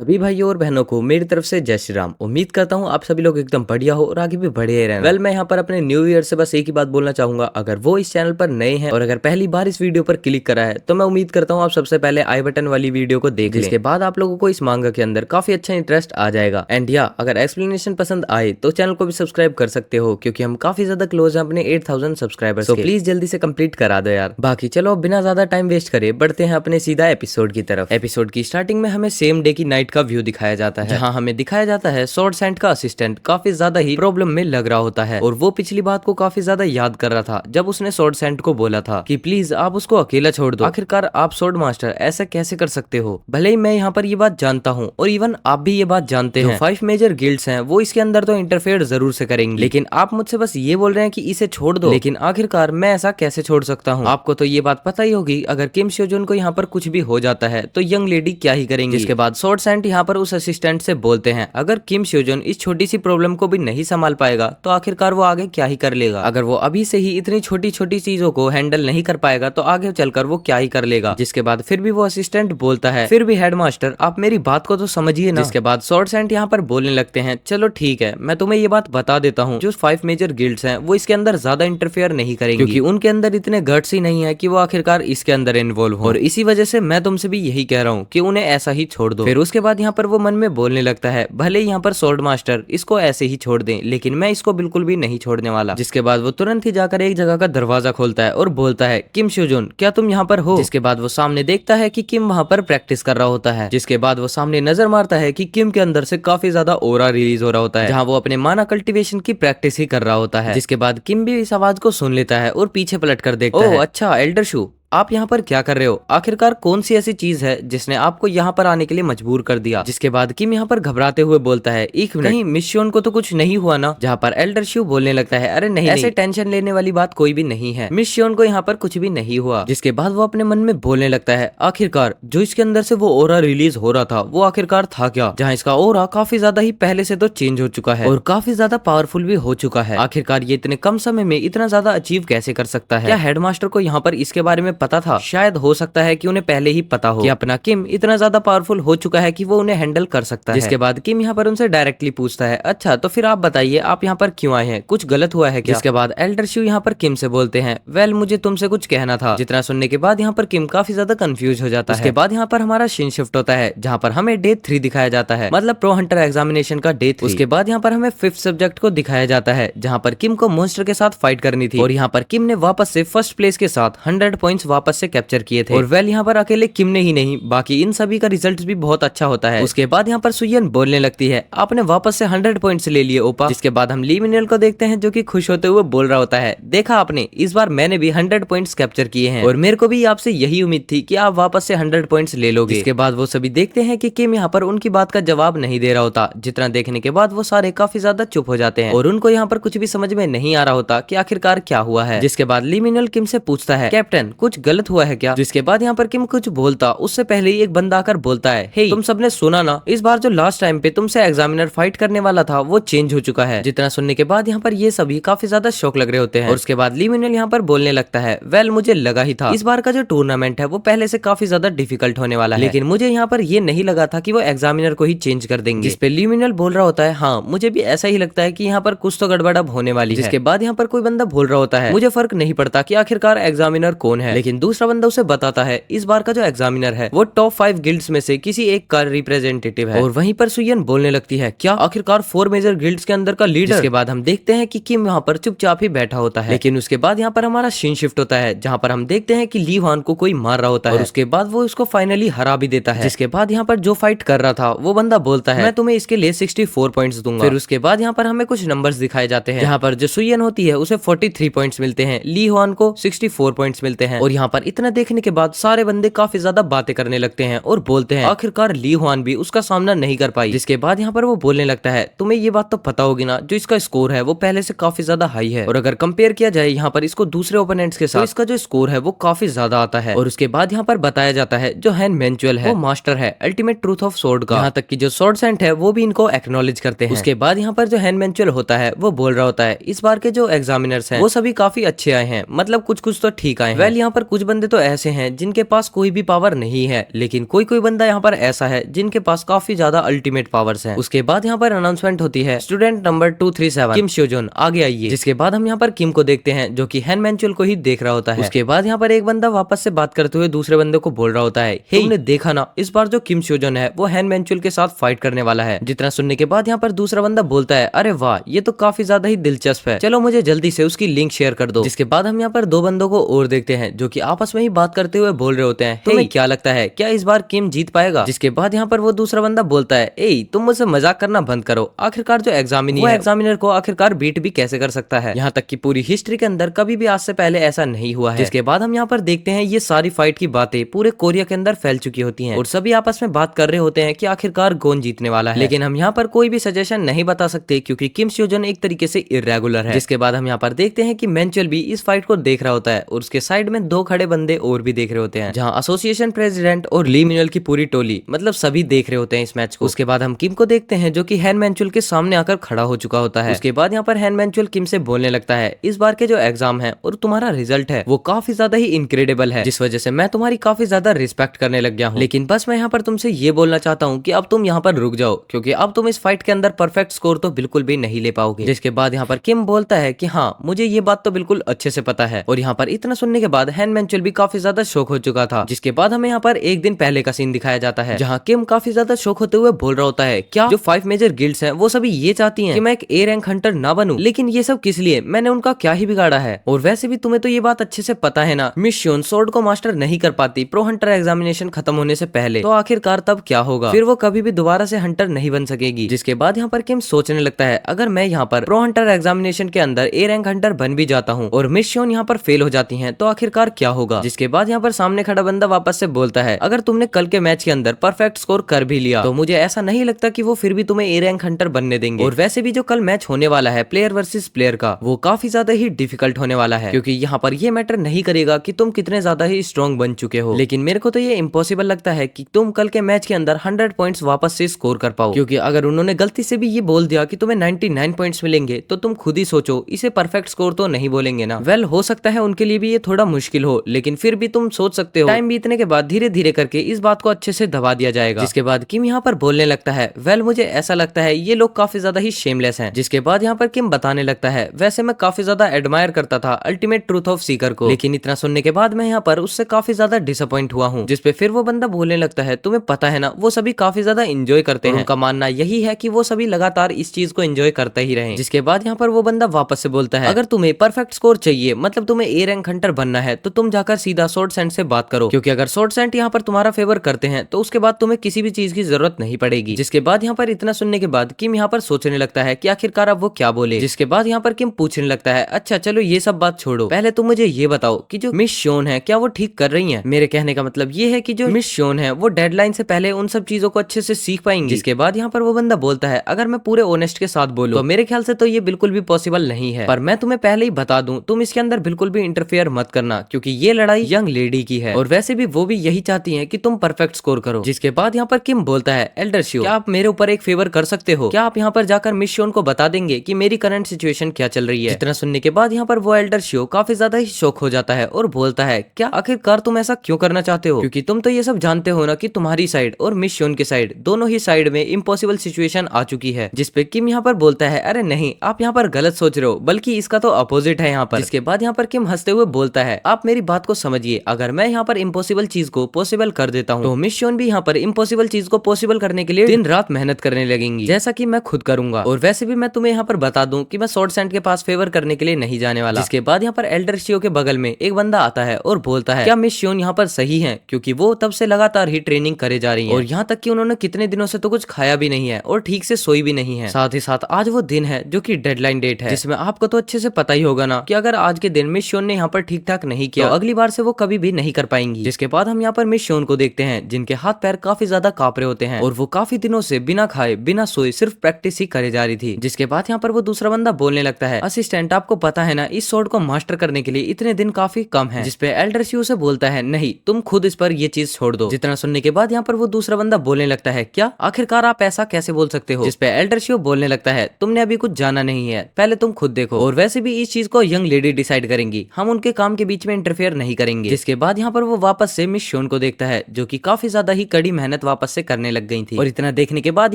सभी भाइयों और बहनों को मेरी तरफ से जय श्री राम। उम्मीद करता हूँ आप सभी लोग एकदम बढ़िया हो और आगे भी बढ़े रहना। वेल, मैं यहाँ पर अपने न्यू ईयर से बस एक ही बात बोलना चाहूंगा, अगर वो इस चैनल पर नए हैं और अगर पहली बार इस वीडियो पर क्लिक करा है तो मैं उम्मीद करता हूँ आप सबसे पहले आई बटन वाली वीडियो को देख लें, जिसके बाद आप लोगों को इस मांगा के अंदर काफी अच्छा इंटरेस्ट आ जाएगा। एंड या अगर एक्सप्लेनेशन पसंद आए तो चैनल को भी सब्सक्राइब कर सकते हो, क्योंकि हम काफी ज्यादा क्लोज हैं अपने 8000 सब्सक्राइबर्स के। प्लीज जल्दी से कंप्लीट करा दो यार। बाकी चलो बिना ज्यादा टाइम वेस्ट करे बढ़ते हैं अपने सीधा एपिसोड की तरफ। एपिसोड की स्टार्टिंग में हमें सेम डे की नाइट का व्यू दिखाया जाता है, जहाँ हमें दिखाया जाता है स्वॉर्ड सैंड का असिस्टेंट काफी ज्यादा ही प्रॉब्लम में लग रहा होता है और वो पिछली बात को काफी ज्यादा याद कर रहा था जब उसने स्वॉर्ड सैंड को बोला था कि प्लीज आप उसको अकेला छोड़ दो। आखिरकार आप स्वॉर्ड मास्टर ऐसा कैसे कर सकते हो? भले ही मैं यहाँ पर ये बात जानता हूँ और इवन आप भी ये बात जानते हैं, 5 मेजर गिल्ड्स हैं वो इसके अंदर तो इंटरफेयर जरूर से करेंगे, लेकिन आप मुझसे बस ये बोल रहे हैं कि इसे छोड़ दो। लेकिन आखिरकार मैं ऐसा कैसे छोड़ सकता हूँ? आपको तो ये बात पता ही होगी, अगर किम स्योजून को यहाँ पर कुछ भी हो जाता है तो यंग लेडी क्या ही करेंगी। इसके बाद स्वॉर्ड सैंड यहाँ पर उस असिस्टेंट से बोलते हैं अगर किम स्योजून इस छोटी सी प्रॉब्लम को भी नहीं संभाल पाएगा तो आखिरकार वो आगे क्या ही कर लेगा। अगर वो अभी से ही इतनी छोटी छोटी चीजों को हैंडल नहीं कर पाएगा तो आगे चलकर वो क्या ही कर लेगा। जिसके बाद फिर भी वो असिस्टेंट बोलता है फिर भी हेडमास्टर आप मेरी बात को तो समझिए ना। जिसके बाद स्वॉर्ड सैंड यहाँ पर बोलने लगते हैं चलो ठीक है, मैं तुम्हें ये बात बता देता हूँ, जो 5 मेजर गिल्ड्स हैं वो इसके अंदर ज्यादा इंटरफेयर नहीं करेंगे, क्योंकि उनके अंदर इतने गट्स ही नहीं है कि वो आखिरकार इसके अंदर इन्वॉल्व हो, और इसी वजह से मैं तुमसे भी यही कह रहा हूँ कि उन्हें ऐसा ही छोड़ दो। फिर उसके बाद यहाँ पर वो मन में बोलने लगता है भले यहाँ पर स्वॉर्ड मास्टर इसको ऐसे ही छोड़ दें, लेकिन मैं इसको बिल्कुल भी नहीं छोड़ने वाला। जिसके बाद वो तुरंत ही जाकर एक जगह का दरवाजा खोलता है और बोलता है किम स्योजून क्या तुम यहाँ पर हो? जिसके बाद वो सामने देखता है कि किम वहाँ पर प्रैक्टिस कर रहा होता है। जिसके बाद वो सामने नजर मारता है कि किम के अंदर से काफी ज्यादा ओरा रिलीज हो रहा होता है, जहाँ वो अपने माना कल्टीवेशन की प्रैक्टिस ही कर रहा होता है। जिसके बाद किम भी इस आवाज को सुन लेता है और पीछे पलट कर देखता है, अच्छा एल्डर शू आप यहाँ पर क्या कर रहे हो? आखिरकार कौन सी ऐसी चीज है जिसने आपको यहाँ पर आने के लिए मजबूर कर दिया? जिसके बाद किम यहाँ पर घबराते हुए बोलता है एक मिनट, कहीं मिस श्योन को तो कुछ नहीं हुआ ना? जहाँ पर एल्डर शू बोलने लगता है अरे नहीं, ऐसे टेंशन लेने वाली बात कोई भी नहीं है, मिस श्योन को यहाँ पर कुछ भी नहीं हुआ। जिसके बाद वो अपने मन में बोलने लगता है आखिरकार जो इसके अंदर से वो ओरा रिलीज हो रहा था वो आखिरकार था क्या, जहाँ इसका ओरा काफी ज्यादा ही पहले से तो चेंज हो चुका है और काफी ज्यादा पावरफुल भी हो चुका है। आखिरकार ये इतने कम समय में इतना ज्यादा अचीव कैसे कर सकता है? क्या हेडमास्टर को यहाँ पर इसके बारे में पता था? शायद हो सकता है कि उन्हें पहले ही पता हो कि अपना किम इतना ज्यादा पावरफुल हो चुका है कि वो उन्हें हैंडल कर सकता है। जिसके बाद किम यहाँ पर उनसे डायरेक्टली पूछता है अच्छा तो फिर आप बताइए आप यहाँ पर क्यों आए हैं, कुछ गलत हुआ है क्या? जिसके बाद एल्डर शू यहाँ पर किम से बोलते हैं वेल मुझे तुमसे कुछ कहना था। जितना सुनने के बाद यहाँ पर किम काफी ज्यादा कंफ्यूज हो जाता है। उसके बाद यहाँ पर हमारा सीन शिफ्ट होता है जहाँ पर हमें डे 3 दिखाया जाता है, मतलब प्रो हंटर एग्जामिनेशन का डे 3। उसके बाद यहाँ पर हमें 5th सब्जेक्ट को दिखाया जाता है जहाँ पर किम को मॉन्स्टर के साथ फाइट करनी थी, और यहाँ पर किम ने वापस से फर्स्ट प्लेस के साथ 100 पॉइंट्स वापस से कैप्चर किए थे। और वेल यहाँ पर अकेले किम ने ही नहीं बाकी इन सभी का रिजल्ट भी बहुत अच्छा होता है। उसके बाद यहाँ पर सुयन बोलने लगती है आपने वापस से 100 पॉइंट्स ले लिए ओपा। जिसके बाद हम ली मिनल को देखते हैं जो कि खुश होते हुए बोल रहा होता है देखा आपने, इस बार मैंने भी 100 पॉइंट्स कैप्चर किए हैं और मेरे को भी आपसे यही उम्मीद थी कि आप वापस से 100 पॉइंट्स ले लोगे। इसके बाद वो सभी देखते हैं कि किम यहाँ पर उनकी बात का जवाब नहीं दे रहा होता। जितना देखने के बाद वो सारे काफी ज्यादा चुप हो जाते हैं और उनको यहाँ पर कुछ भी समझ में नहीं आ रहा होता कि आखिरकार क्या हुआ है। जिसके बाद ली मिनल किम से पूछता है कैप्टन कुछ गलत हुआ है क्या? जिसके बाद यहाँ पर किम कुछ बोलता उससे पहले ही एक बंदा आकर बोलता है हे तुम सबने सुना ना, इस बार जो लास्ट टाइम पे तुमसे एग्जामिनर फाइट करने वाला था वो चेंज हो चुका है। जितना सुनने के बाद यहाँ पर ये सभी काफी ज्यादा शौक लग रहे होते हैं। और उसके बाद ली मिनल यहाँ पर बोलने लगता है वेल मुझे लगा ही था इस बार का जो टूर्नामेंट है वो पहले से काफी ज्यादा डिफिकल्ट होने वाला है, लेकिन मुझे यहाँ पर ये नहीं लगा था कि वो एग्जामिनर को ही चेंज कर देंगे। जिसपे ली मिनल बोल रहा होता है हाँ मुझे भी ऐसा ही लगता है कि यहाँ पर कुछ तो गड़बड़ अब होने वाली है। जिसके बाद यहाँ पर कोई बंदा बोल रहा होता है मुझे फर्क नहीं पड़ता कि आखिरकार एग्जामिनर कौन है, लेकिन दूसरा बंदा उसे बताता है इस बार का जो एग्जामिनर है वो टॉप 5 गिल्ड्स में से किसी एक का रिप्रेजेंटेटिव है। और वहीं पर सुयन बोलने लगती है क्या आखिरकार 4 मेजर गिल्ड्स के अंदर का लीडर? जिसके बाद हम देखते हैं कि किम यहाँ पर चुपचाप ही बैठा होता है, लेकिन उसके बाद यहाँ पर हमारा सीन शिफ्ट होता है जहाँ पर हम देखते हैं कि ली वान को कोई मार रहा होता है और उसके बाद वो उसको फाइनली हरा भी देता है। जिसके बाद यहाँ पर जो फाइट कर रहा था वो बंदा बोलता है मैं तुम्हें इसके लिए 64 पॉइंट्स दूंगा। फिर उसके बाद यहाँ पर हमें कुछ नंबर्स दिखाए जाते हैं जहाँ पर जो सुयन होती है उसे 43 पॉइंट्स मिलते हैं, ली वान को 64 पॉइंट्स मिलते हैं। और यहाँ पर इतना देखने के बाद सारे बंदे काफी ज्यादा बातें करने लगते हैं और बोलते हैं आखिरकार ली हुआन भी उसका सामना नहीं कर पाई। जिसके बाद यहाँ पर वो बोलने लगता है तुम्हें ये बात तो पता होगी ना जो इसका स्कोर है वो पहले से काफी ज्यादा हाई है, और अगर कंपेयर किया जाए यहाँ पर इसको दूसरे ओपोनेंट्स के साथ तो इसका जो स्कोर है वो काफी ज्यादा आता है। और उसके बाद यहाँ पर बताया जाता है जो हैन मैनुअल है वो मास्टर है अल्टीमेट ट्रूथ ऑफ स्वॉर्ड का, यहाँ तक कि जो स्वॉर्ड सेंट है वो भी इनको एक्नॉलेज करते हैं। उसके बाद यहाँ पर जो हैन मैनुअल होता है वो बोल रहा होता है इस बार के जो एग्जामिनर्स हैं वो सभी काफी अच्छे आए हैं, मतलब कुछ कुछ तो ठीक आए हैं। वेल यहाँ पर पर कुछ बंदे तो ऐसे हैं जिनके पास कोई भी पावर नहीं है, लेकिन कोई कोई बंदा यहाँ पर ऐसा है जिनके पास काफी ज्यादा अल्टीमेट पावर्स हैं। उसके बाद यहाँ पर अनाउंसमेंट होती है, स्टूडेंट नंबर 237 किम श्योजोन आगे आइए। जिसके बाद हम यहाँ पर किम को देखते हैं जो कि हैन मैंचुअल को ही देख रहा होता है। उसके बाद यहाँ पर एक बंदा वापस से बात करते हुए दूसरे बंदे को बोल रहा होता है, हे तुमने देखा ना, इस बार जो किम श्योजोन है वो हैन मैंचुअल के साथ फाइट करने वाला है। जितना सुनने के बाद यहाँ पर दूसरा बंदा बोलता है, अरे वाह, ये तो काफी ज्यादा ही दिलचस्प है, चलो मुझे जल्दी से उसकी लिंक शेयर कर दो। जिसके बाद हम यहाँ पर दो बंदों को और देखते हैं जो कि आपस में ही बात करते हुए बोल रहे होते हैं, तुम्हें क्या लगता है, क्या इस बार किम जीत पाएगा? जिसके बाद यहाँ पर वो दूसरा बंदा बोलता है, ए तुम मुझसे मजाक करना बंद करो, आखिरकार जो एग्जामिनर को आखिरकार बीट भी कैसे कर सकता है, यहाँ तक कि पूरी हिस्ट्री के अंदर कभी भी आज से पहले ऐसा नहीं हुआ है। जिसके बाद हम यहाँ पर देखते हैं ये सारी फाइट की बातें पूरे कोरिया के अंदर फैल चुकी होती हैं और सभी आपस में बात कर रहे होते हैं कि आखिरकार कौन जीतने वाला है। लेकिन हम यहाँ पर कोई भी सजेशन नहीं बता सकते क्योंकि किम श्योजोन एक तरीके से इर्रेगुलर है। जिसके बाद हम यहाँ पर देखते हैं कि मैंचुअल भी इस फाइट को देख रहा होता है और उसके साइड में दो खड़े बंदे और भी देख रहे होते हैं, जहाँ एसोसिएशन प्रेसिडेंट और ली मिनल की पूरी टोली, मतलब सभी देख रहे होते हैं इस मैच को। उसके बाद हम किम को देखते हैं जो कि हैन मैंचुअल के सामने आकर खड़ा हो चुका होता है। उसके बाद यहाँ पर हैन मैंचुअल किम से बोलने लगता है, इस बार के जो एग्जाम है और तुम्हारा रिजल्ट है वो काफी ज्यादा ही इनक्रेडिबल है, जिस वजह से मैं तुम्हारी काफी ज्यादा रिस्पेक्ट करने लग गया हूँ। लेकिन बस मैं यहाँ पर तुमसे ये बोलना चाहता हूँ कि अब तुम यहाँ पर रुक जाओ क्योंकि अब तुम इस फाइट के अंदर परफेक्ट स्कोर तो बिल्कुल भी नहीं ले पाओगे। जिसके बाद यहाँ पर किम बोलता है कि हाँ, मुझे ये बात तो बिल्कुल अच्छे से पता है। और यहाँ पर इतना सुनने के बाद हैन मैंचुअल भी काफी ज्यादा शौक हो चुका था। जिसके बाद हमें यहाँ पर एक दिन पहले का सीन दिखाया जाता है जहाँ किम काफी ज्यादा शौक होते हुए बोल रहा होता है, क्या जो 5 मेजर गिल्ड्स हैं वो सभी ये चाहती हैं कि मैं एक ए रैंक हंटर ना बनूं, लेकिन ये सब किस लिए, मैंने उनका क्या ही बिगाड़ा है? और वैसे भी तुम्हें तो ये बात अच्छे से पता है ना, मिस श्योन स्वॉर्ड को मास्टर नहीं कर पाती प्रो हंटर एग्जामिनेशन खत्म होने से पहले, तो आखिरकार तब क्या होगा? फिर वो कभी भी दोबारा से हंटर नहीं बन सकेगी। जिसके बाद यहाँ पर किम सोचने लगता है, अगर मैं यहाँ पर प्रो हंटर एग्जामिनेशन के अंदर ए रैंक हंटर बन भी जाता हूँ और मिस श्योन यहाँ पर फेल हो जाती है तो आखिरकार क्या होगा? जिसके बाद यहाँ पर सामने खड़ा बंदा वापस से बोलता है, अगर तुमने कल के मैच के अंदर परफेक्ट स्कोर कर भी लिया तो मुझे ऐसा नहीं लगता कि वो फिर भी तुम्हें ए रैंक हंटर बनने देंगे। और वैसे भी जो कल मैच होने वाला है प्लेयर वर्सेस प्लेयर का, वो काफी ज्यादा ही डिफिकल्ट होने वाला है क्योंकि यहाँ पर ये मैटर नहीं करेगा कि तुम कितने ज्यादा ही स्ट्रॉन्ग बन चुके हो, लेकिन मेरे को तो ये इम्पॉसिबल लगता है कि तुम कल के मैच के अंदर 100 पॉइंट्स वापस से स्कोर कर पाओ। क्योंकि अगर उन्होंने गलती से भी ये बोल दिया कि तुम्हें 99 पॉइंट्स मिलेंगे तो तुम खुद ही सोचो, इसे परफेक्ट स्कोर तो नहीं बोलेंगे ना। वेल हो सकता है उनके लिए भी ये थोड़ा मुश्किल हो, लेकिन फिर भी तुम सोच सकते हो टाइम बीतने के बाद धीरे धीरे करके इस बात को अच्छे से दबा दिया जाएगा। जिसके बाद किम यहाँ पर बोलने लगता है, वेल मुझे ऐसा लगता है ये लोग काफी ज्यादा ही शेमलेस हैं। जिसके बाद यहाँ पर किम बताने लगता है, वैसे मैं काफी ज्यादा एडमायर करता था अल्टीमेट ट्रूथ ऑफ सीकर को, लेकिन इतना सुनने के बाद मैं यहाँ पर उससे काफी ज्यादा डिसअपॉइंट हुआ हूँ। जिसपे फिर वो बंदा बोलने लगता है, तुम्हें पता है ना वो सभी काफी ज्यादा एंजॉय करते हैं, उनका मानना यही है कि वो सभी लगातार इस चीज को एंजॉय करते ही रहें। जिसके बाद यहाँ पर वो बंदा वापस से बोलता है, अगर तुम्हें परफेक्ट स्कोर चाहिए, मतलब तुम्हें ए रैंक हंटर बनना है, तो तुम जाकर सीधा स्वॉर्ड सेंट से बात करो, क्योंकि अगर स्वॉर्ड सेंट यहाँ पर तुम्हारा फेवर करते हैं तो उसके बाद तुम्हें किसी भी चीज की जरूरत नहीं पड़ेगी। जिसके बाद यहाँ पर इतना सुनने के बाद किम यहाँ पर सोचने लगता है कि आखिरकार अब वो क्या बोले। जिसके बाद यहाँ पर किम पूछने लगता है, अच्छा चलो ये सब बात छोड़ो, पहले तुम मुझे ये बताओ कि जो मिस श्योन है क्या वो ठीक कर रही है? मेरे कहने का मतलब ये है कि जो मिस श्योन है वो डेडलाइन से पहले उन सब चीजों को अच्छे से सीख पाएंगी। जिसके बाद यहाँ पर वो बंदा बोलता है, अगर मैं पूरे ऑनेस्ट के साथ बोलूं तो मेरे ख्याल से तो ये बिल्कुल भी पॉसिबल नहीं है, पर मैं तुम्हें पहले ही बता दूं, तुम इसके अंदर बिल्कुल भी इंटरफेयर मत करना क्योंकि ये लड़ाई यंग लेडी की है और वैसे भी वो भी यही चाहती है कि तुम परफेक्ट स्कोर करो। जिसके बाद यहाँ पर किम बोलता है, एल्डर शियो क्या आप मेरे ऊपर एक फेवर कर सकते हो? क्या आप यहाँ पर जाकर मिस श्योन को बता देंगे कि मेरी करंट सिचुएशन क्या चल रही है? जितना सुनने के बाद यहाँ पर वो एल्डर शियो काफी ज्यादा ही शौक हो जाता है और बोलता है, क्या आखिरकार तुम ऐसा क्यों करना चाहते हो? क्योंकि तुम तो ये सब जानते हो ना कि तुम्हारी साइड और मिस श्योन की साइड दोनों ही साइड में इम्पॉसिबल सिचुएशन आ चुकी है। जिसपे किम यहाँ पर बोलता है, अरे नहीं, आप यहाँ पर गलत सोच रहे हो, बल्कि इसका तो अपोजिट है यहाँ पर। जिसके बाद यहाँ पर किम हंसते हुए बोलता है, आप मेरी बात को समझिए, अगर मैं यहाँ पर इम्पॉसिबल चीज को पॉसिबल कर देता हूँ तो मिस श्योन भी यहाँ पर इम्पॉसिबल चीज को पॉसिबल करने के लिए दिन रात मेहनत करने लगेंगी, जैसा कि मैं खुद करूंगा। और वैसे भी मैं तुम्हें यहाँ पर बता दूं कि मैं स्वॉर्ड सेंट के पास फेवर करने के लिए नहीं जाने वाला। जिसके बाद यहाँ पर एल्डर शियो के बगल में एक बंदा आता है और बोलता है, क्या मिस श्योन यहाँ पर सही है? क्योंकि वो तब से लगातार ही ट्रेनिंग करे जा रही है और यहाँ तक कि उन्होंने कितने दिनों से तो कुछ खाया भी नहीं है और ठीक से सोई भी नहीं है। साथ ही साथ आज वो दिन है जो कि डेडलाइन डेट है, जिसमें आपको तो अच्छे से पता ही होगा ना कि अगर आज के दिन मिस श्योन ने यहाँ पर ठीक ठाक नहीं किया तो अगली बार से वो कभी भी नहीं कर पाएंगी। जिसके बाद हम यहाँ पर मिस श्योन को देखते हैं जिनके हाथ पैर काफी ज्यादा कांप रहे होते हैं और वो काफी दिनों से बिना खाए बिना सोए सिर्फ प्रैक्टिस ही करे जा रही थी। जिसके बाद यहाँ पर वो दूसरा बंदा बोलने लगता है, असिस्टेंट आपको पता है ना इस स्वॉर्ड को मास्टर करने के लिए इतने दिन काफी कम है। जिसपे एल्डर शियो से बोलता है, नहीं तुम खुद इस पर ये चीज छोड़ दो। जितना सुनने के बाद यहाँ पर वो दूसरा बंदा बोलने लगता है, क्या आखिरकार आप ऐसा कैसे बोल सकते हो? जिसपे एल्डर शियो बोलने लगता है, तुमने अभी कुछ जाना नहीं है, पहले तुम खुद देखो, और वैसे भी इस चीज को यंग लेडी डिसाइड करेंगी, हम उनके काम के बीच में इंटरफेयर नहीं करेंगे। जिसके बाद यहाँ पर वो वापस से मिस शोन को देखता है जो कि काफी ज्यादा ही कड़ी मेहनत वापस से करने लग गई थी। और इतना देखने के बाद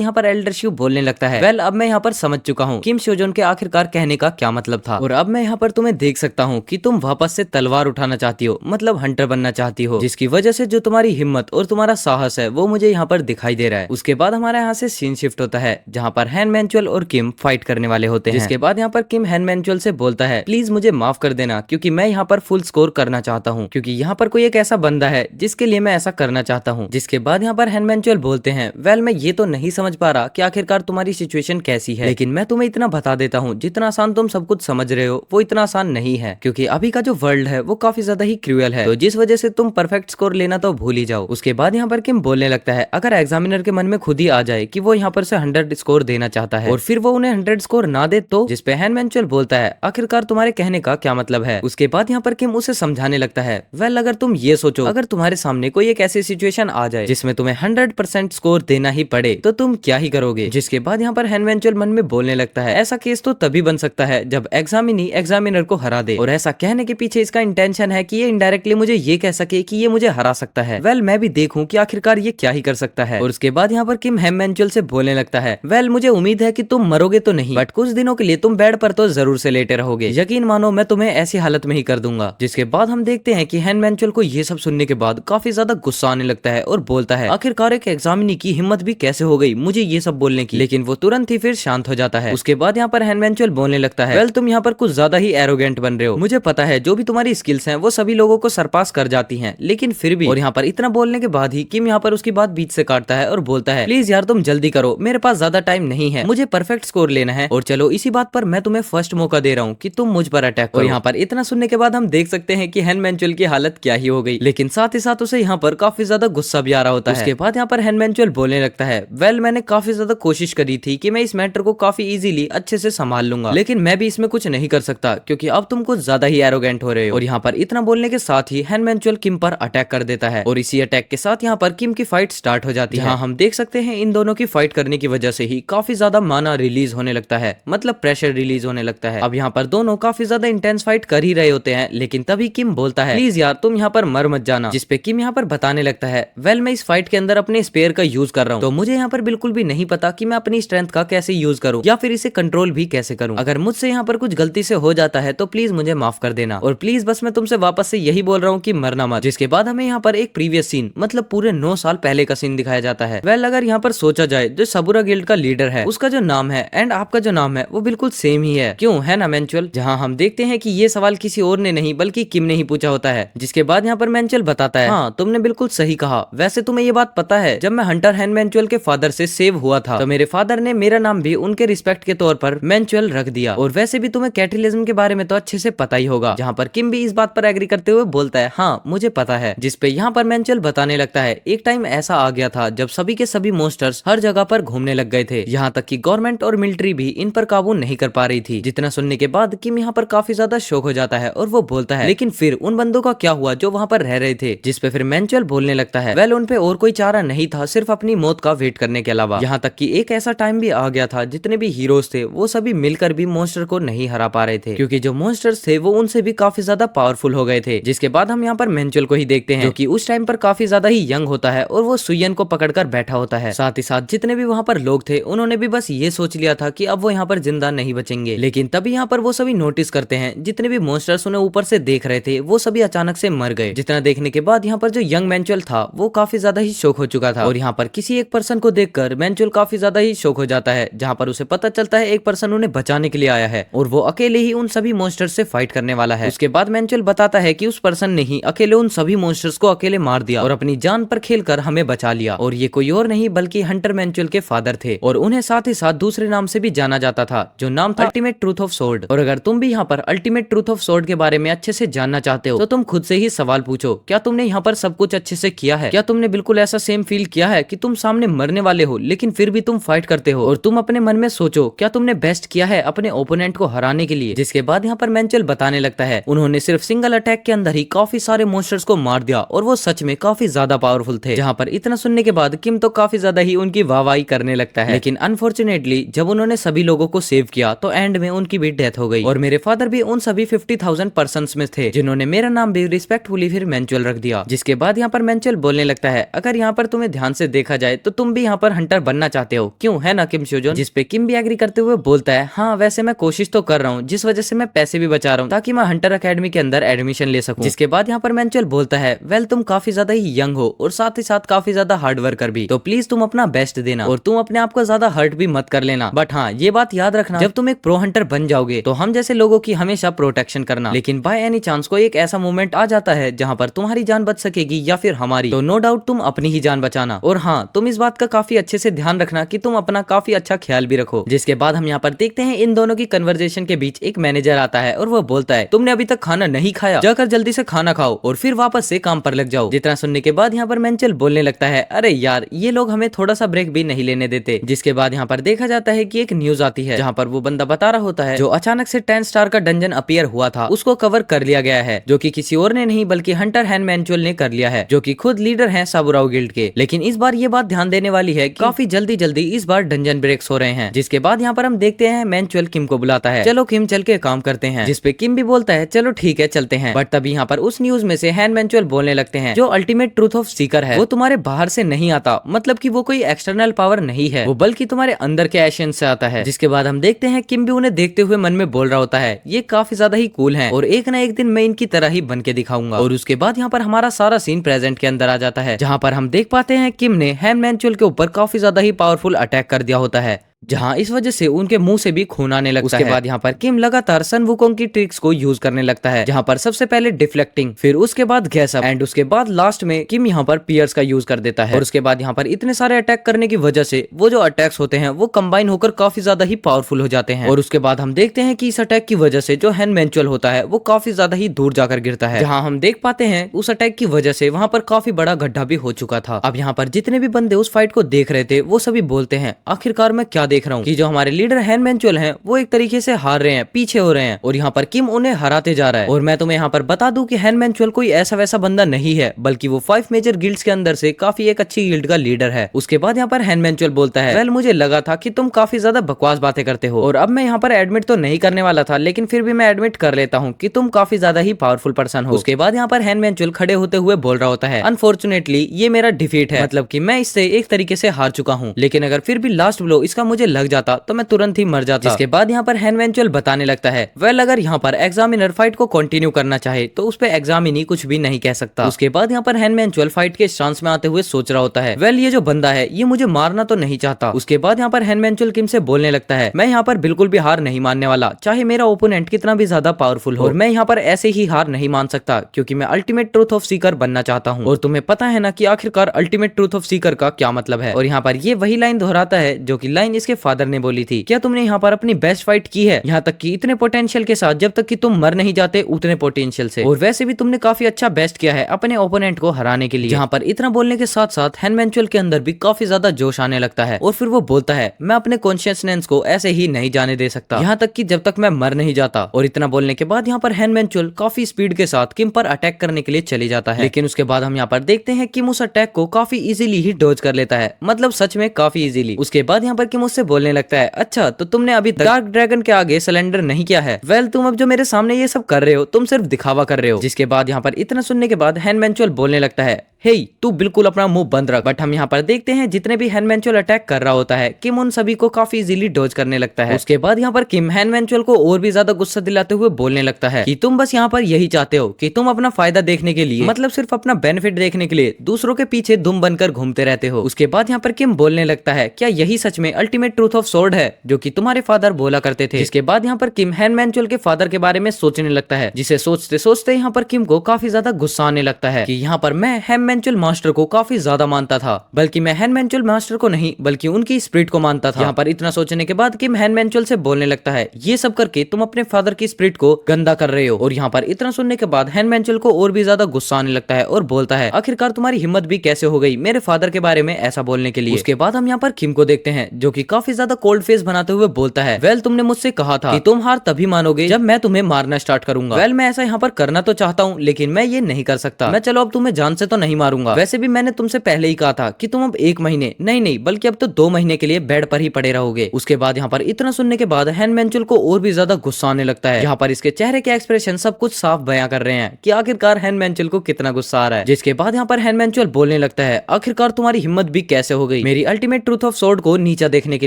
यहाँ पर एल्डर शिव बोलने लगता है, वेल अब मैं यहाँ पर समझ चुका हूँ किम शोजोन के आखिरकार कहने का क्या मतलब था, और अब मैं यहाँ पर तुम्हें देख सकता हूँ कि तुम वापस से तलवार उठाना चाहती हो, मतलब हंटर बनना चाहती हो, जिसकी वजह से जो तुम्हारी हिम्मत और तुम्हारा साहस है वो मुझे यहाँ पर दिखाई दे रहा है। उसके बाद हमारे यहाँ से सीन शिफ्ट होता है जहाँ पर हैन मैंचुअल और किम फाइट करने वाले होते हैं। जिसके बाद यहाँ पर किम हैन मैंचुअल से बोलता है, प्लीज मुझे माफ कर देना क्योंकि मैं यहाँ पर फुल स्कोर करना चाहता हूँ, क्योंकि यहाँ पर कोई एक ऐसा बंदा है जिसके लिए मैं ऐसा करना चाहता हूँ। जिसके बाद यहाँ पर हैन मैंचुअल बोलते हैं, वेल मैं ये तो नहीं समझ पा रहा कि आखिरकार तुम्हारी सिचुएशन कैसी है, लेकिन मैं तुम्हें इतना बता देता हूँ जितना आसान तुम सब कुछ समझ रहे हो वो इतना आसान नहीं है, क्योंकि अभी का जो वर्ल्ड है वो काफी ज्यादा ही क्रूअल है, तो जिस वजह से तुम परफेक्ट स्कोर लेना तो भूल ही जाओ। उसके बाद यहाँ पर किम बोलने लगता है, अगर एग्जामिनर के मन में खुद ही आ जाए कि वो यहाँ पर से 100 स्कोर देना चाहता है और फिर वो उन्हें 100 स्कोर ना दे तो, जिसपे हैन मैंचुअल बोलता है, आखिरकार तुम्हारे कहने का क्या मतलब है। उसके बाद यहाँ पर किम उसे समझाने लगता है, वेल अगर तुम ये सोचो अगर तुम्हारे सामने कोई एक ऐसी सिचुएशन आ जाए जिसमें तुम्हें 100% स्कोर देना ही पड़े तो तुम क्या ही करोगे। जिसके बाद यहाँ पर हैन मैंचुअल मन में बोलने लगता है, ऐसा केस तो तभी बन सकता है जब एग्जामिनी एग्जामिनर को हरा दे, और ऐसा कहने के पीछे इसका इंटेंशन है कि ये इनडायरेक्टली मुझे ये कह सके कि ये मुझे हरा सकता है। वेल मैं भी देखूं कि आखिरकार ये क्या ही कर सकता है। और उसके बाद यहाँ पर किम हैन मैंचुअल से बोलने लगता है, वेल मुझे उम्मीद है कि तुम मरोगे तो नहीं, बट कुछ दिनों के लिए तुम बेड पर तो जरूर से लेटे रहोगे, यकीन मानो मैं तुम्हें ऐसी हालत में ही कर दूंगा। जिसके बाद हम देखते हैं कि हैन मैंचुअल को ये सब सुनने के बाद काफी ज्यादा गुस्सा आने लगता है और बोलता है, आखिरकार एक एग्जामिनी की हिम्मत भी कैसे हो गई मुझे ये सब बोलने की, लेकिन वो तुरंत ही फिर शांत हो जाता है। उसके बाद यहाँ पर हैन मैंचुअल बोलने लगता है, वेल तुम यहाँ पर कुछ ज्यादा ही एरोगेंट बन रहे हो, मुझे पता है जो भी तुम्हारी स्किल्स हैं वो सभी लोगों को सरपास कर जाती हैं, लेकिन फिर भी। और यहाँ पर इतना बोलने के बाद ही किम यहाँ पर उसकी बात बीच से काटता है और बोलता है, प्लीज यार तुम जल्दी करो, मेरे पास ज्यादा टाइम नहीं है, मुझे परफेक्ट स्कोर लेना है, और चलो इसी बात पर मैं तुम्हें फर्स्ट मौका दे रहा हूँ कि तुम मुझ पर अटैक करो। और यहाँ पर इतना सुनने के बाद हम देख सकते हैं कि हैन मैंचुअल की हालत क्या ही हो गई, लेकिन साथ ही साथ उसे यहाँ पर काफी ज्यादा गुस्सा भी आ रहा होता है। उसके बाद यहाँ पर हैन मैंचुअल बोलने लगता है, वेल मैंने काफी ज्यादा कोशिश करी थी कि मैं इस मैटर को काफी इजीली अच्छे से संभाल लूंगा, लेकिन मैं भी इसमें कुछ नहीं कर सकता क्योंकि अब तुम कुछ ज्यादा ही एरोगेंट हो रहे हो। और यहाँ पर इतना बोलने के साथ ही हैन मैंचुअल किम पर अटैक कर देता है, और इसी अटैक के साथ यहाँ पर किम की फाइट स्टार्ट हो जाती है। जहाँ हम देख सकते हैं इन दोनों की फाइट करने की वजह से ही काफी ज्यादा माना रिलीज होने लगता है, मतलब प्रेशर रिलीज होने लगता है। अब यहाँ पर दोनों काफी ज्यादा इंटेंस फाइट कर ही रहे होते हैं, लेकिन तभी किम बोलता है, प्लीज यार तुम यहाँ पर मर मत जाना। जिसपे किम यहाँ पर बताने लगता है, वेल मैं इस फाइट के अंदर अपने स्पेयर का यूज कर रहा हूँ, तो मुझे यहाँ पर बिल्कुल भी नहीं पता कि मैं अपनी स्ट्रेंथ का कैसे यूज करूँ या फिर इसे कंट्रोल भी कैसे करूँ। अगर मुझसे यहाँ पर कुछ गलती से हो जाता है तो प्लीज मुझे माफ कर देना, और प्लीज बस मैं तुमसे वापस से यही बोल रहा हूँ कि मरना मत। जिसके बाद हमें यहाँ पर एक प्रीवियस सीन, मतलब पूरे 9 साल पहले का सीन दिखाया जाता है। वेल अगर यहाँ पर सोचा जाए, जो सबुरा गिल्ड का लीडर है उसका जो नाम है एंड आपका जो नाम है वो बिल्कुल सेम ही है, क्यों है ना मैंचुअल। जहाँ हम देखते हैं कि ये सवाल किसी और ने नहीं बल्कि किम ने ही पूछा होता है। जिसके बाद यहाँ पर मैंचुअल बताता है, हाँ तुमने बिल्कुल सही कहा, वैसे तुम्हें ये बात पता है जब मैं हंटर हैन मैंचुअल के फादर से सेव हुआ था तो मेरे फादर ने मेरा नाम भी उनके रिस्पेक्ट के तौर पर मैंचुअल रख दिया, और वैसे भी तुम्हें कैटलिज्म के बारे में तो अच्छे से पता ही होगा। जहाँ पर किम भी इस बात पर एग्री करते हुए बोलता है, हाँ मुझे पता है। जिसपे यहाँ पर मैंचुअल बताने लगता है, एक टाइम ऐसा आ गया था जब सभी के सभी मॉन्स्टर्स हर जगह पर घूमने लग गए थे, यहाँ तक कि गवर्नमेंट और मिलिट्री भी इन पर काबू नहीं कर पा रही थी। जितना सुनने के बाद किम यहाँ पर काफी ज्यादा शौक हो जाता है और वो बोलता है, लेकिन फिर उन बंदों का क्या हुआ जो वहाँ पर रह रहे थे। जिसपे फिर मैंचुअल बोलने लगता है, वेल उन पे और कोई चारा नहीं था सिर्फ अपनी मौत का वेट करने के अलावा। यहाँ तक कि एक ऐसा टाइम भी आ गया था जितने भी हीरोज थे वो सभी मिलकर भी मॉन्स्टर को नहीं हरा पा रहे थे, क्योंकि जो मॉन्स्टर्स थे वो उनसे भी काफी ज्यादा पावरफुल हो गए थे। जिसके बाद हम यहाँ पर मैंचुअल को ही देखते हैं जो कि उस टाइम पर काफी ज्यादा ही यंग होता है और वो सुयन को पकड़कर बैठा होता है। साथ ही साथ जितने भी वहाँ पर लोग थे उन्होंने भी बस ये सोच लिया था कि अब वो यहाँ पर जिंदा नहीं बचेंगे, लेकिन तभी यहाँ पर वो सभी नोटिस करते हैं जितने भी मॉन्स्टर्स उन्हें ऊपर से देख रहे थे वो सभी अचानक से मर गए। जितना देखने के बाद यहाँ पर जो यंग मैंचुअल था वो काफी ज्यादा ही शौक हो चुका था, और यहाँ पर किसी एक पर्सन को देखकर मैंचुअल काफी ज्यादा ही शौक हो जाता है, जहाँ पर उसे पता चलता है एक पर्सन उन्हें बचाने के लिए आया है और वो अकेले ही उन सभी मॉन्स्टर्स से फाइट करने वाला है। उसके बाद मैंचुअल बताता है कि उस पर्सन ने ही अकेले उन सभी मॉन्स्टर्स को अकेले मार दिया और अपनी जान पर खेलकर हमें बचा लिया, और ये कोई और नहीं बल्कि हंटर मैंचुअल के फादर थे, और उन्हें साथ ही साथ दूसरे नाम से भी जाना जाता था जो नाम था अल्टीमेट ट्रूथ ऑफ सोर्ड। और अगर तुम भी यहाँ पर अल्टीमेट ट्रूथ ऑफ सोर्ड के बारे में अच्छे से जानना चाहते हो तो तुम खुद से ही सवाल पूछो, क्या तुमने यहाँ पर सब कुछ अच्छे से किया है? क्या तुमने बिल्कुल ऐसा सेम फील किया है कि तुम सामने मरने वाले हो लेकिन फिर भी तुम फाइट करते हो? और तुम अपने मन में सोचो, क्या तुमने बेस्ट किया है अपने ओपोनेंट को हराने के लिए? जिसके बाद यहाँ पर मैंचुअल बताने लगता है, उन्होंने सिर्फ सिंगल अटैक के अंदर ही काफी सारे मॉन्स्टर्स को मार दिया और वो सच में काफी ज्यादा पावरफुल थे। जहाँ पर इतना सुनने के बाद किम तो काफी ज्यादा ही उनकी वाहवाही करने लगता है, लेकिन अनफॉर्चुनेटली जब उन्होंने सभी लोगों को सेव किया तो एंड में उनकी भी डेथ हो गई, और मेरे फादर भी उन सभी 50,000 पर्सन्स में थे जिन्होंने इन्होंने मेरा नाम भी रिस्पेक्टफुली फिर मैंचुअल रख दिया। जिसके बाद यहाँ पर मैंचुअल बोलने लगता है, अगर यहाँ पर तुम्हें ध्यान से देखा जाए तो तुम भी यहाँ पर हंटर बनना चाहते हो, क्यों है ना किम स्योजोन? जिसपे किम भी एग्री करते हुए बोलता है, हाँ वैसे मैं कोशिश तो कर रहा हूँ, जिस वजह से मैं पैसे भी बचा रहा हूँ ताकि मैं हंटर अकेडमी के अंदर एडमिशन ले सकूं। जिसके बाद यहाँ पर मैंचुअल बोलता है, वेल तुम काफी ज्यादा ही यंग हो और साथ ही साथ काफी ज्यादा हार्ड वर्कर भी, तो प्लीज तुम अपना बेस्ट देना और तुम अपने आप को ज्यादा हर्ट भी मत कर लेना। बट हाँ ये बात याद रखना, जब तुम एक प्रो हंटर बन जाओगे तो हम जैसे लोगों की हमेशा प्रोटेक्शन करना, लेकिन बाय एनी चांस कोई एक ऐसा मोमेंट आ जाता है जहाँ पर तुम्हारी जान बच सकेगी या फिर हमारी, तो नो डाउट तुम अपनी ही जान बचाना। और हाँ तुम इस बात का काफी अच्छे से ध्यान रखना कि तुम अपना काफी अच्छा ख्याल भी रखो। जिसके बाद हम यहाँ पर देखते हैं इन दोनों की कन्वर्सेशन के बीच एक मैनेजर आता है और वो बोलता है, तुमने अभी तक खाना नहीं खाया, जाकर जल्दी से खाना खाओ और फिर वापस से काम पर लग जाओ। जितना सुनने के बाद यहाँ पर मैंचुअल बोलने लगता है, अरे यार ये लोग हमें थोड़ा सा ब्रेक भी नहीं लेने देते। जिसके बाद यहाँ पर देखा जाता है कि एक न्यूज आती है जहाँ पर वो बंदा बता रहा होता है जो अचानक से 10 स्टार का डंजन अपीयर हुआ था उसको कवर कर लिया गया है, जो कि किसी और ने नहीं बल्कि हंटर हैन मैंचुअल ने कर लिया है, जो कि खुद लीडर हैं साबुराओ गिल्ड के। लेकिन इस बार ये बात ध्यान देने वाली है कि काफी जल्दी इस बार डंजन ब्रेक्स हो रहे हैं। जिसके बाद यहाँ पर हम देखते हैं मैंचुअल किम को बुलाता है, चलो किम चल के काम करते हैं। जिसपे किम भी बोलता है चलो ठीक है चलते हैं। बट तभी यहाँ पर उस न्यूज में से हैन मैंचुअल बोलने लगते हैं, जो अल्टीमेट ट्रूथ ऑफ सीकर है वो तुम्हारे बाहर से नहीं आता, मतलब कि वो कोई एक्सटर्नल पावर नहीं है, वो बल्कि तुम्हारे अंदर के एसेंस से आता है। जिसके बाद हम देखते हैं किम भी उन्हें देखते हुए मन में बोल रहा होता है, ये काफी ज्यादा ही कूल है और एक ना एक दिन मैं इनकी तरह ही बन के दिखाऊंगा। और उसके बाद यहाँ पर हमारा सारा सीन प्रेजेंट के अंदर आ जाता है, जहाँ पर हम देख पाते हैं किम ने हैन मैंचुअल के ऊपर काफी ज्यादा ही पावरफुल अटैक कर दिया होता है, जहां इस वजह से उनके मुंह से भी खून आने लगता है। उसके बाद यहाँ पर किम लगातार सन वुकोंग की ट्रिक्स को यूज करने लगता है, जहां पर सबसे पहले डिफ्लेक्टिंग, फिर उसके बाद गैस अप एंड उसके बाद लास्ट में किम यहाँ पर पियर्स का यूज कर देता है। और उसके बाद यहाँ पर इतने सारे अटैक करने की वजह से वो जो अटैक्स होते हैं वो कंबाइन होकर काफी ज्यादा ही पावरफुल हो जाते हैं। और उसके बाद हम देखते हैं कि इस अटैक की वजह से जो हैन मैंचुअल होता है वो काफी ज्यादा ही दूर जाकर गिरता है, जहाँ हम देख पाते हैं उस अटैक की वजह से वहाँ पर काफी बड़ा गड्ढा भी हो चुका था। अब यहाँ पर जितने भी बंदे उस फाइट को देख रहे थे वो सभी बोलते हैं, आखिरकार मैं क्या देख रहा हूँ कि जो हमारे लीडर हैन मैंचुअल हैं वो एक तरीके से हार रहे हैं, पीछे हो रहे हैं और यहाँ पर किम उन्हें हराते जा रहा है। और मैं तुम्हें यहाँ पर बता दूं कि हैन मैंचुअल कोई ऐसा वैसा बंदा नहीं है, बल्कि वो 5 मेजर गिल्ड्स के अंदर से काफी एक अच्छी गिल्ड का लीडर है। उसके बाद यहाँ पर हैन मैंचुअल बोलता है, वेल मुझे लगा था कि तुम काफी ज्यादा बकवास बातें करते हो और अब मैं यहाँ पर एडमिट तो नहीं करने वाला था, लेकिन फिर भी मैं एडमिट कर लेता हूँ कि तुम काफी ज्यादा ही पावरफुल पर्सन हो। उसके बाद यहाँ पर हैन मैंचुअल खड़े होते हुए बोल रहा होता है, अनफॉर्चुनेटली ये मेरा डिफीट है, मतलब कि मैं इससे एक तरीके से हार चुका हूँ, लेकिन अगर फिर भी लास्ट ब्लो इसका मुझे लग जाता तो मैं तुरंत ही मर जाता। इसके बाद यहाँ पर हैन मैंचुअल बताने लगता है, वेल अगर यहाँ पर एग्जामिनर फाइट को कंटिन्यू करना चाहे तो उस पे एग्जामिनी कुछ भी नहीं कह सकता। उसके बाद यहाँ पर हैन मैंचुअल फाइट के चांस में आते हुए सोच रहा होता है, वेल ये जो बंदा है ये मुझे मारना तो नहीं चाहता। उसके बाद यहाँ पर हैन मैंचुअल किम से बोलने लगता है, मैं यहाँ पर बिल्कुल भी हार नहीं मानने वाला, चाहे मेरा ओपोनेंट कितना भी ज्यादा पावरफुल हो, और मैं यहाँ पर ऐसे ही हार नहीं मान सकता क्योंकि मैं अल्टीमेट ट्रूथ ऑफ सीकर बनना चाहता हूँ। और तुम्हें पता है ना कि आखिरकार अल्टीमेट ट्रूथ ऑफ सीकर का क्या मतलब है। और यहाँ पर ये वही लाइन दोहराता है जो कि लाइन इसके फादर ने बोली थी, क्या तुमने यहाँ पर अपनी बेस्ट फाइट की है, यहाँ तक कि इतने पोटेंशियल के साथ, जब तक कि तुम मर नहीं जाते उतने पोटेंशियल से। और वैसे भी तुमने काफी अच्छा बेस्ट किया है अपने ओपोनेंट को हराने के लिए। यहाँ पर इतना बोलने के साथ साथ हैन मैंचुअल के अंदर भी काफी ज्यादा जोश आने लगता है और फिर वो बोलता है, मैं अपने कॉन्शियसनेस को ऐसे ही नहीं जाने दे सकता, यहाँ तक कि जब तक मैं मर नहीं जाता। और इतना बोलने के बाद यहाँ पर हैन मैंचुअल काफी स्पीड के साथ किम पर अटैक करने के लिए चले जाता है, लेकिन उसके बाद हम यहाँ पर देखते हैं किम उस अटैक को काफी इजीली ही डॉज कर लेता है, मतलब सच में काफी इजीली। उसके बाद यहाँ पर किम उससे बोलने लगता है, अच्छा तो तुमने अभी डार्क ड्रैगन के आगे सरेंडर नहीं किया है, वेल तुम अब जो मेरे सामने ये सब कर रहे हो तुम सिर्फ दिखावा कर रहे हो। जिसके बाद यहाँ पर इतना सुनने के बाद हैन मैंचुअल बोलने लगता है, हे तू बिल्कुल अपना मुंह बंद रख। बट हम यहाँ पर देखते हैं जितने भी हैन मैंचुअल अटैक कर रहा होता है किम उन सभी को काफी इजीली डॉज करने लगता है। उसके बाद यहाँ पर किम हैन मैंचुअल को और भी ज्यादा गुस्सा दिलाते हुए बोलने लगता है कि तुम बस यहाँ पर यही चाहते हो कि तुम अपना फायदा देखने के लिए, मतलब सिर्फ अपना बेनिफिट देखने के लिए दूसरों के पीछे दुम बनकर घूमते रहते हो। उसके बाद यहाँ पर किम बोलने लगता है, क्या यही सच में अल्टीमेट ट्रूथ ऑफ स्वॉर्ड है जो कि तुम्हारे फादर बोला करते थे। इसके बाद यहाँ पर किम हैन मैंचुअल के फादर के बारे में सोचने लगता है, जिसे सोचते सोचते यहाँ पर किम को काफी ज्यादा गुस्सा आने लगता है कि यहाँ पर मैं हैन मैंचुअल मास्टर को काफी ज्यादा मानता था, बल्कि मैं हैन मैंचुअल मास्टर को नहीं बल्कि उनकी स्पिरिट को मानता था। यहाँ पर इतना सोचने के बाद किम हैन मैंचुअल से बोलने लगता है, ये सब करके तुम अपने फादर की स्पिरिट को गंदा कर रहे हो। और यहाँ पर इतना सुनने के बाद हैन मैंचुअल को और भी ज्यादा गुस्सा आने लगता है और बोलता है, आखिरकार तुम्हारी हिम्मत भी कैसे हो गई मेरे फादर के बारे में ऐसा बोलने के लिए। उसके बाद हम यहाँ पर किम को देखते हैं जो कि काफी ज्यादा कोल्ड फेस बनाते हुए बोलता है, वेल तुमने मुझसे कहा था कि तुम हार तभी मानोगे जब मैं तुम्हें मारना स्टार्ट करूंगा। वेल मैं ऐसा यहाँ पर करना तो चाहता हूँ लेकिन मैं ये नहीं कर सकता। मैं चलो अब तुम्हें जान से तो नहीं मारूंगा। वैसे भी मैंने तुमसे पहले ही कहा था कि तुम अब 1 महीने नहीं बल्कि अब तो 2 महीने के लिए बेड पर ही पड़े रहोगे। उसके बाद यहाँ पर इतना सुनने के बाद हैन मैंचुअल को और भी ज्यादा गुस्सा आने लगता है। यहाँ पर इसके चेहरे के एक्सप्रेशन सब कुछ साफ बयां कर रहे हैं कि आखिरकार हैन मैंचुअल को कितना गुस्सा आ रहा है। जिसके बाद यहाँ पर हैन मैंचुअल बोलने लगता है, आखिरकार तुम्हारी हिम्मत भी कैसे हो गई मेरी अल्टीमेट ट्रूथ ऑफ स्वॉर्ड को नीचा देखने के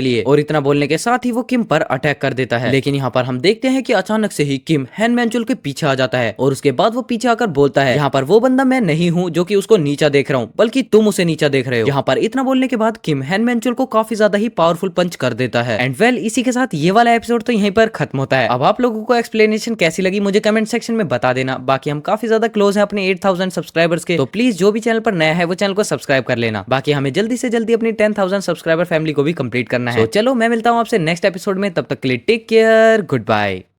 लिए। और इतना बोलने के साथ ही वो किम पर अटैक कर देता है। लेकिन यहाँ पर हम देखते हैं कि अचानक से ही किम हैन मैंचुअल के पीछे आ जाता है और उसके बाद वो पीछे आकर बोलता है, यहाँ पर वो बंदा मैं नहीं हूँ जो कि उसको नीचा देख रहा हूँ, बल्कि तुम उसे नीचा देख रहे हो। यहाँ पर इतना बोलने के बाद किम हैन मैंचुअल को काफी ज्यादा ही पावरफुल पंच कर देता है। एंड वेल इसी के साथ ये वाला एपिसोड तो यहीं पर खत्म होता है। अब आप लोगों को एक्सप्लेनेशन कैसी लगी मुझे कमेंट सेक्शन में बता देना। बाकी हम काफी ज्यादा क्लोज हैं अपने 8000 सब्सक्राइबर्स के, तो प्लीज जो भी चैनल पर नया है वो चैनल को सब्सक्राइब कर लेना। बाकी हमें जल्दी से जल्दी अपनी 10,000 सब्सक्राइबर फैमिली को भी कंप्लीट करना है। तो चलो मैं मिलता हूँ आपसे नेक्स्ट एपिसोड में, तब तक के लिए टेक केयर, गुड बाय।